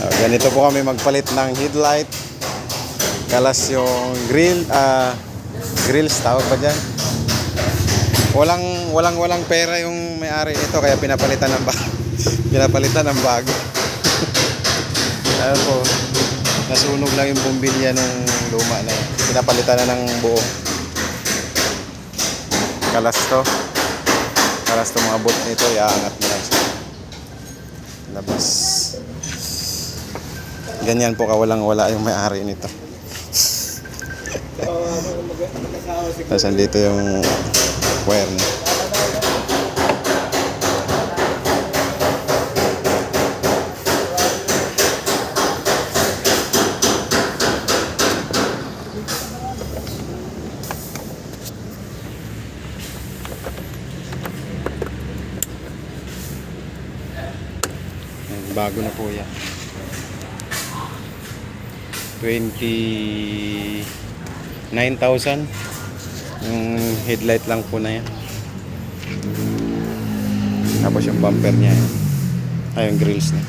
Ganito po kami magpalit ng headlight. Kalas yung grills tawag pa dyan. Walang pera yung may-ari nito kaya pinapalitan ng pinapalitan ng bago. Ayun po. Nasunog lang yung bumbilya ng luma na yun. Pinapalitan na ng buo. Kalas to mga bolt nito, iaangat mo lang siya labas. Ganyan po kawalang-wala yung may-ari nito. Tapos andito yung wire niya. Bago na po yan. 29,000 yung headlight lang po na yan. Tapos yung bumper niya, ay yung grills niya.